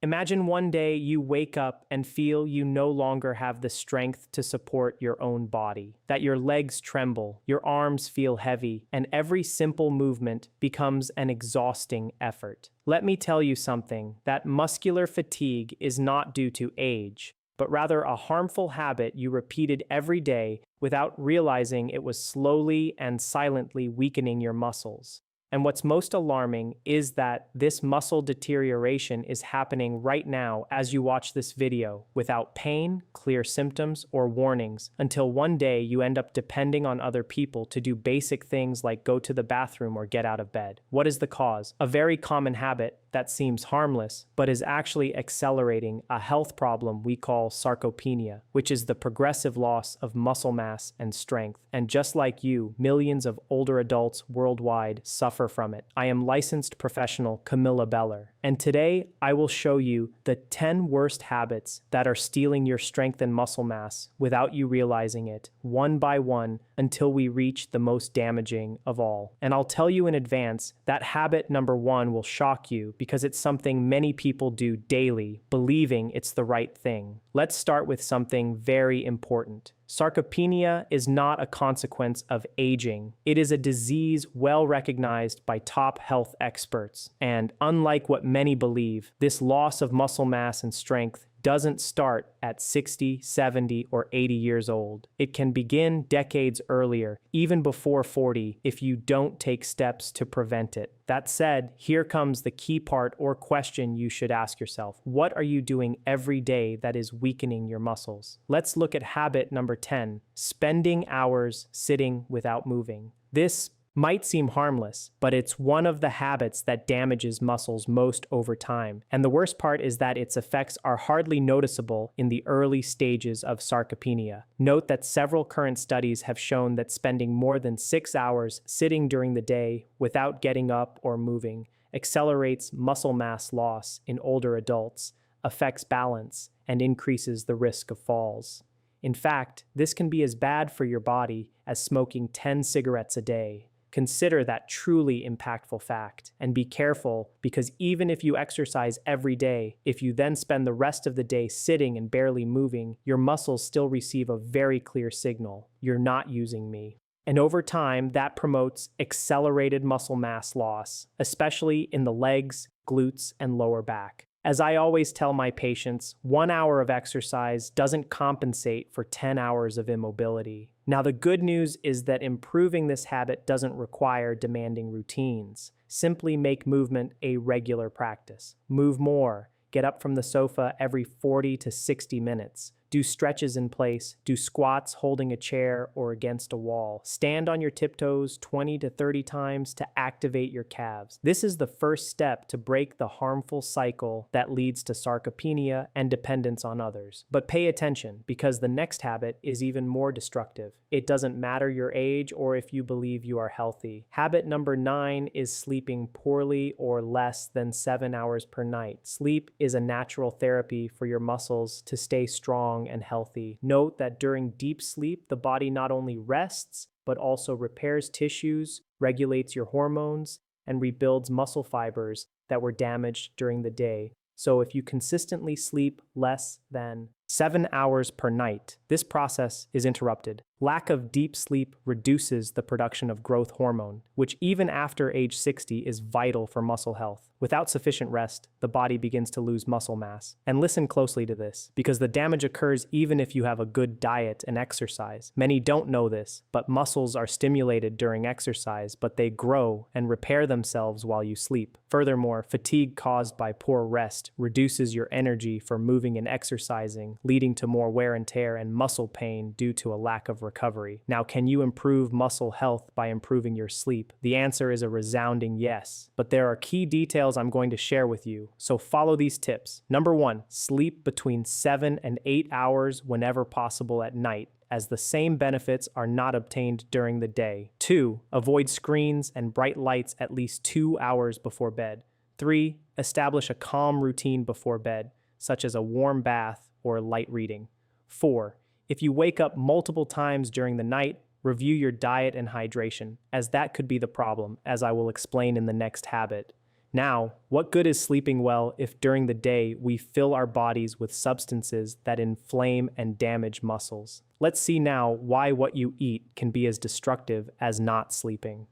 Imagine one day you wake up and feel you no longer have the strength to support your own body, that your legs tremble, your arms feel heavy, and every simple movement becomes an exhausting effort. Let me tell you something, that muscular fatigue is not due to age, but rather a harmful habit you repeated every day without realizing it was slowly and silently weakening your muscles. And what's most alarming is that this muscle deterioration is happening right now as you watch this video, without pain, clear symptoms, or warnings, until one day you end up depending on other people to do basic things like go to the bathroom or get out of bed. What is the cause? A very common habit that seems harmless, but is actually accelerating a health problem we call sarcopenia, which is the progressive loss of muscle mass and strength. And just like you, millions of older adults worldwide suffer from it. I am licensed professional Camilla Beller, and today I will show you the 10 worst habits that are stealing your strength and muscle mass without you realizing it, one by one, until we reach the most damaging of all. And I'll tell you in advance that habit number 1 will shock you because it's something many people do daily, believing it's the right thing. Let's start with something very important. Sarcopenia is not a consequence of aging. It is a disease well recognized by top health experts. And unlike what many believe, this loss of muscle mass and strength doesn't start at 60, 70, or 80 years old. It can begin decades earlier, even before 40, if you don't take steps to prevent it. That said, here comes the key part or question you should ask yourself. What are you doing every day that is weakening your muscles? Let's look at habit number 10, spending hours sitting without moving. This might seem harmless, but it's one of the habits that damages muscles most over time. And the worst part is that its effects are hardly noticeable in the early stages of sarcopenia. Note that several current studies have shown that spending more than 6 hours sitting during the day without getting up or moving accelerates muscle mass loss in older adults, affects balance, and increases the risk of falls. In fact, this can be as bad for your body as smoking 10 cigarettes a day. Consider that truly impactful fact, and be careful because even if you exercise every day, if you then spend the rest of the day sitting and barely moving, your muscles still receive a very clear signal: you're not using me. And over time, that promotes accelerated muscle mass loss, especially in the legs, glutes, and lower back. As I always tell my patients, 1 hour of exercise doesn't compensate for 10 hours of immobility. Now, the good news is that improving this habit doesn't require demanding routines. Simply make movement a regular practice. Move more. Get up from the sofa every 40 to 60 minutes. Do stretches in place. Do squats holding a chair or against a wall. Stand on your tiptoes 20 to 30 times to activate your calves. This is the first step to break the harmful cycle that leads to sarcopenia and dependence on others. But pay attention, because the next habit is even more destructive. It doesn't matter your age or if you believe you are healthy. Habit number 9 is sleeping poorly or less than 7 hours per night. Sleep is a natural therapy for your muscles to stay strong and healthy. Note that during deep sleep, the body not only rests, but also repairs tissues, regulates your hormones, and rebuilds muscle fibers that were damaged during the day. So if you consistently sleep less than 7 hours per night, this process is interrupted. Lack of deep sleep reduces the production of growth hormone, which even after age 60 is vital for muscle health. Without sufficient rest, the body begins to lose muscle mass. And listen closely to this, because the damage occurs even if you have a good diet and exercise. Many don't know this, but muscles are stimulated during exercise, but they grow and repair themselves while you sleep. Furthermore, fatigue caused by poor rest reduces your energy for moving and exercising, leading to more wear and tear and muscle pain due to a lack of recovery. Now, can you improve muscle health by improving your sleep? The answer is a resounding yes, but there are key details I'm going to share with you, so follow these tips. Number 1, sleep between 7 and 8 hours whenever possible at night, as the same benefits are not obtained during the day. 2, avoid screens and bright lights at least 2 hours before bed. 3, establish a calm routine before bed, such as a warm bath or light reading. 4, if you wake up multiple times during the night, review your diet and hydration, as that could be the problem, as I will explain in the next habit. Now, what good is sleeping well if during the day we fill our bodies with substances that inflame and damage muscles? Let's see now why what you eat can be as destructive as not sleeping.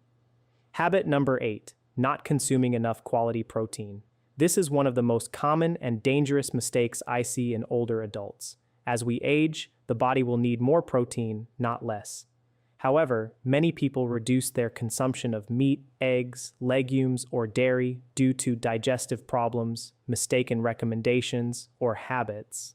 Habit number 8, not consuming enough quality protein. This is one of the most common and dangerous mistakes I see in older adults. As we age, the body will need more protein, not less. However, many people reduce their consumption of meat, eggs, legumes, or dairy due to digestive problems, mistaken recommendations, or habits.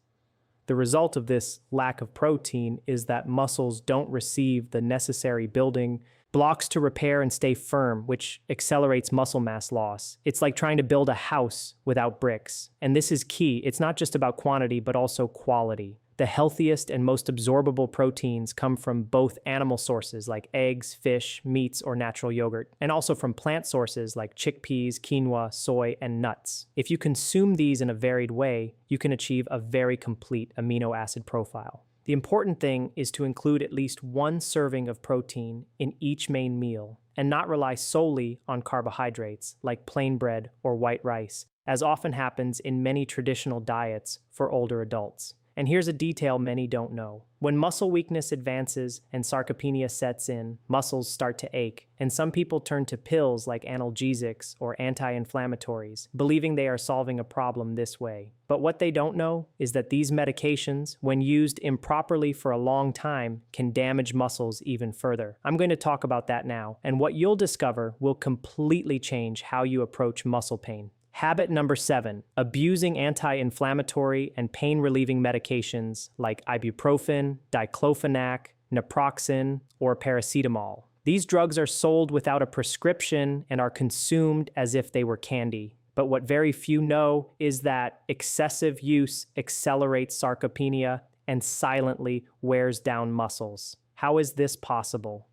The result of this lack of protein is that muscles don't receive the necessary building blocks to repair and stay firm, which accelerates muscle mass loss. It's like trying to build a house without bricks. And this is key. It's not just about quantity, but also quality. The healthiest and most absorbable proteins come from both animal sources like eggs, fish, meats, or natural yogurt, and also from plant sources like chickpeas, quinoa, soy, and nuts. If you consume these in a varied way, you can achieve a very complete amino acid profile. The important thing is to include at least one serving of protein in each main meal and not rely solely on carbohydrates like plain bread or white rice, as often happens in many traditional diets for older adults. And here's a detail many don't know. When muscle weakness advances and sarcopenia sets in, muscles start to ache, and some people turn to pills like analgesics or anti-inflammatories, believing they are solving a problem this way. But what they don't know is that these medications, when used improperly for a long time, can damage muscles even further. I'm going to talk about that now, and what you'll discover will completely change how you approach muscle pain. Habit number 7, abusing anti-inflammatory and pain-relieving medications like ibuprofen, diclofenac, naproxen, or paracetamol. These drugs are sold without a prescription and are consumed as if they were candy. But what very few know is that excessive use accelerates sarcopenia and silently wears down muscles. How is this possible?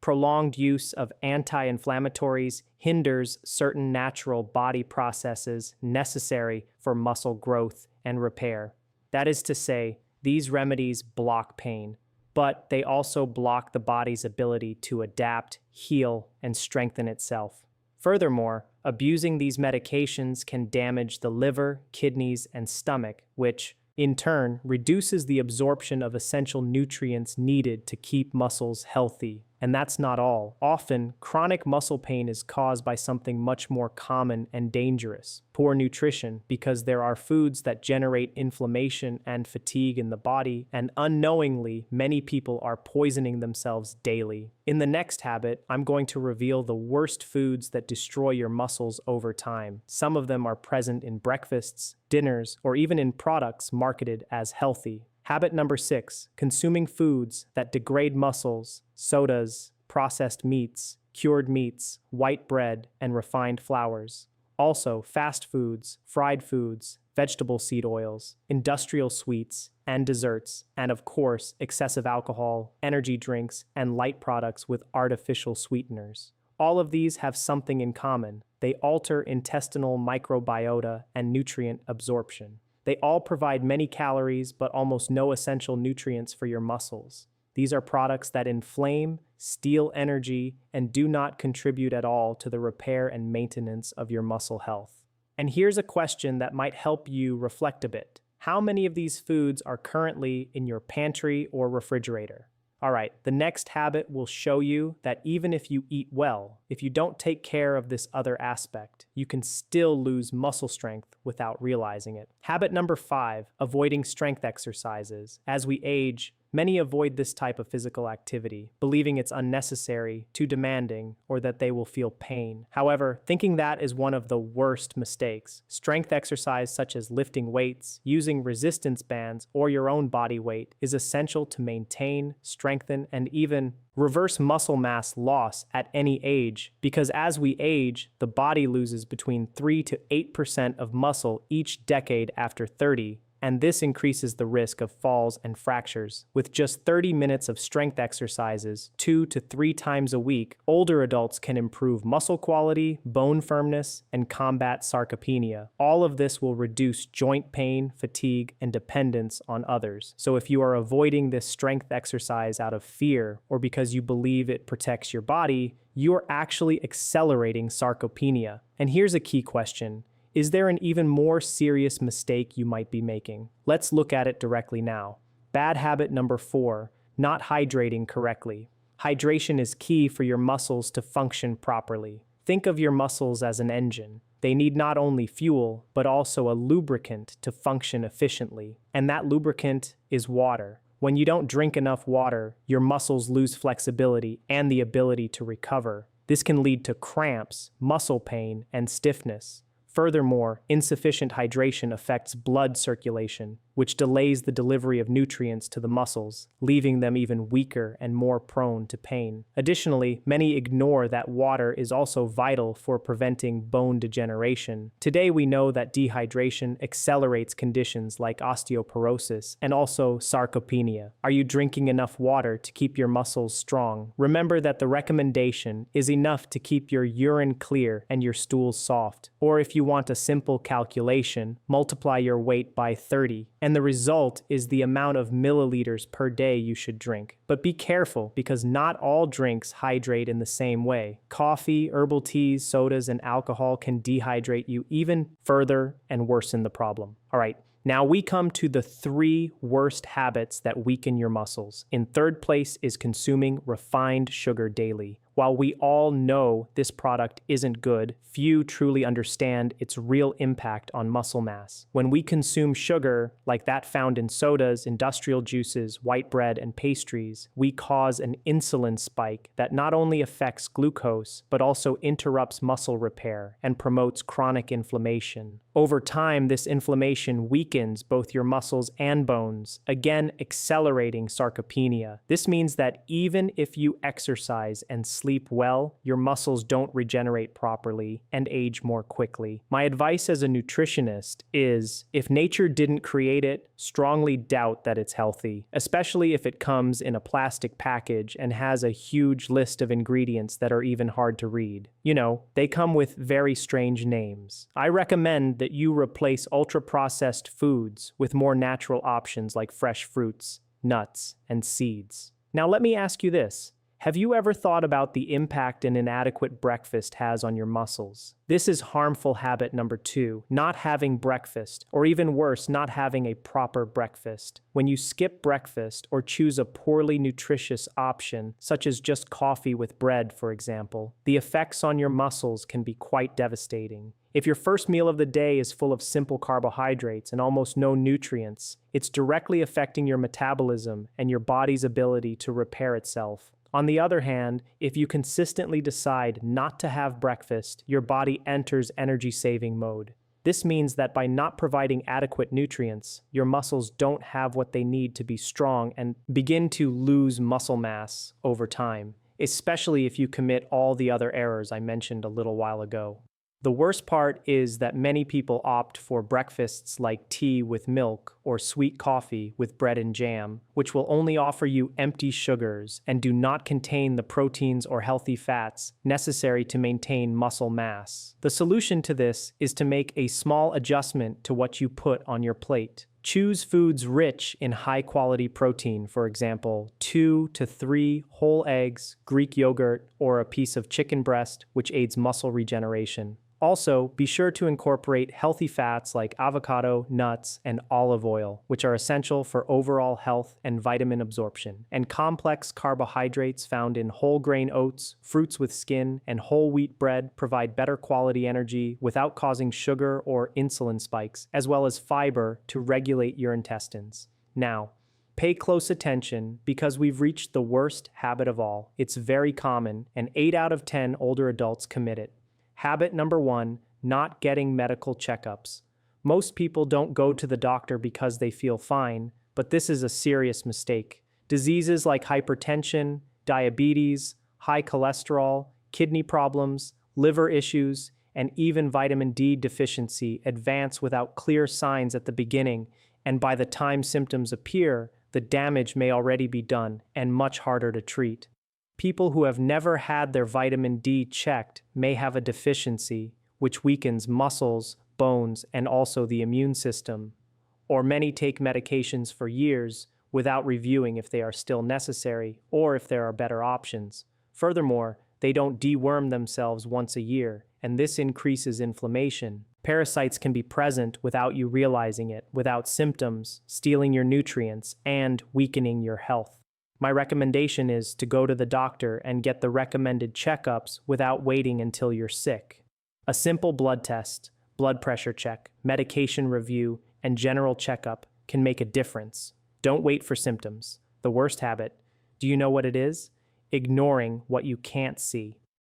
Prolonged use of anti-inflammatories hinders certain natural body processes necessary for muscle growth and repair. That is to say, these remedies block pain, but they also block the body's ability to adapt, heal, and strengthen itself. Furthermore, abusing these medications can damage the liver, kidneys, and stomach, which, in turn, reduces the absorption of essential nutrients needed to keep muscles healthy. And that's not all. Often, chronic muscle pain is caused by something much more common and dangerous: poor nutrition, because there are foods that generate inflammation and fatigue in the body, and unknowingly, many people are poisoning themselves daily. In the next habit, I'm going to reveal the worst foods that destroy your muscles over time. Some of them are present in breakfasts, dinners, or even in products marketed as healthy. Habit number 6, consuming foods that degrade muscles, sodas, processed meats, cured meats, white bread, and refined flours. Also, fast foods, fried foods, vegetable seed oils, industrial sweets, and desserts, and of course, excessive alcohol, energy drinks, and light products with artificial sweeteners. All of these have something in common. They alter intestinal microbiota and nutrient absorption. They all provide many calories but almost no essential nutrients for your muscles. These are products that inflame, steal energy, and do not contribute at all to the repair and maintenance of your muscle health. And here's a question that might help you reflect a bit. How many of these foods are currently in your pantry or refrigerator? All right, the next habit will show you that even if you eat well, if you don't take care of this other aspect, you can still lose muscle strength without realizing it. Habit number 5, avoiding strength exercises. As we age, many avoid this type of physical activity, believing it's unnecessary, too demanding, or that they will feel pain. However, thinking that is one of the worst mistakes. Strength exercise such as lifting weights, using resistance bands, or your own body weight is essential to maintain, strengthen, and even reverse muscle mass loss at any age, because as we age, the body loses between 3 to 8% of muscle each decade after 30, and this increases the risk of falls and fractures. With just 30 minutes of strength exercises, 2 to 3 times a week, older adults can improve muscle quality, bone firmness, and combat sarcopenia. All of this will reduce joint pain, fatigue, and dependence on others. So if you are avoiding this strength exercise out of fear or because you believe it protects your body, you're actually accelerating sarcopenia. And here's a key question. Is there an even more serious mistake you might be making? Let's look at it directly now. Bad habit number 4, not hydrating correctly. Hydration is key for your muscles to function properly. Think of your muscles as an engine. They need not only fuel, but also a lubricant to function efficiently. And that lubricant is water. When you don't drink enough water, your muscles lose flexibility and the ability to recover. This can lead to cramps, muscle pain, and stiffness. Furthermore, insufficient hydration affects blood circulation, which delays the delivery of nutrients to the muscles, leaving them even weaker and more prone to pain. Additionally, many ignore that water is also vital for preventing bone degeneration. Today, we know that dehydration accelerates conditions like osteoporosis and also sarcopenia. Are you drinking enough water to keep your muscles strong? Remember that the recommendation is enough to keep your urine clear and your stools soft. Or if you want a simple calculation, multiply your weight by 30. And the result is the amount of milliliters per day you should drink. But be careful, because not all drinks hydrate in the same way. Coffee, herbal teas, sodas, and alcohol can dehydrate you even further and worsen the problem. All right, now we come to the 3 worst habits that weaken your muscles. In third place is consuming refined sugar daily. While we all know this product isn't good, few truly understand its real impact on muscle mass. When we consume sugar, like that found in sodas, industrial juices, white bread, and pastries, we cause an insulin spike that not only affects glucose, but also interrupts muscle repair and promotes chronic inflammation. Over time, this inflammation weakens both your muscles and bones, again accelerating sarcopenia. This means that even if you exercise and sleep well, your muscles don't regenerate properly and age more quickly. My advice as a nutritionist is, if nature didn't create it, strongly doubt that it's healthy, especially if it comes in a plastic package and has a huge list of ingredients that are even hard to read. You know, they come with very strange names. I recommend that you replace ultra-processed foods with more natural options like fresh fruits, nuts, and seeds. Now let me ask you this. Have you ever thought about the impact an inadequate breakfast has on your muscles? This is harmful habit number 2, not having breakfast, or even worse, not having a proper breakfast. When you skip breakfast or choose a poorly nutritious option, such as just coffee with bread, for example, the effects on your muscles can be quite devastating. If your first meal of the day is full of simple carbohydrates and almost no nutrients, it's directly affecting your metabolism and your body's ability to repair itself. On the other hand, if you consistently decide not to have breakfast, your body enters energy-saving mode. This means that by not providing adequate nutrients, your muscles don't have what they need to be strong and begin to lose muscle mass over time, especially if you commit all the other errors I mentioned a little while ago. The worst part is that many people opt for breakfasts like tea with milk or sweet coffee with bread and jam, which will only offer you empty sugars and do not contain the proteins or healthy fats necessary to maintain muscle mass. The solution to this is to make a small adjustment to what you put on your plate. Choose foods rich in high-quality protein, for example, 2 to 3 whole eggs, Greek yogurt, or a piece of chicken breast, which aids muscle regeneration. Also, be sure to incorporate healthy fats like avocado, nuts, and olive oil, which are essential for overall health and vitamin absorption. And complex carbohydrates found in whole grain oats, fruits with skin, and whole wheat bread provide better quality energy without causing sugar or insulin spikes, as well as fiber to regulate your intestines. Now, pay close attention because we've reached the worst habit of all. It's very common, and 8 out of 10 older adults commit it. Habit number 1, not getting medical checkups. Most people don't go to the doctor because they feel fine, but this is a serious mistake. Diseases like hypertension, diabetes, high cholesterol, kidney problems, liver issues, and even vitamin D deficiency advance without clear signs at the beginning and by the time symptoms appear, the damage may already be done and much harder to treat. People who have never had their vitamin D checked may have a deficiency, which weakens muscles, bones, and also the immune system. Or many take medications for years without reviewing if they are still necessary or if there are better options. Furthermore, they don't deworm themselves once a year, and this increases inflammation. Parasites can be present without you realizing it, without symptoms, stealing your nutrients, and weakening your health. My recommendation is to go to the doctor and get the recommended checkups without waiting until you're sick. A simple blood test, blood pressure check, medication review, and general checkup can make a difference. Don't wait for symptoms. The worst habit, do you know what it is? Ignoring what you can't see.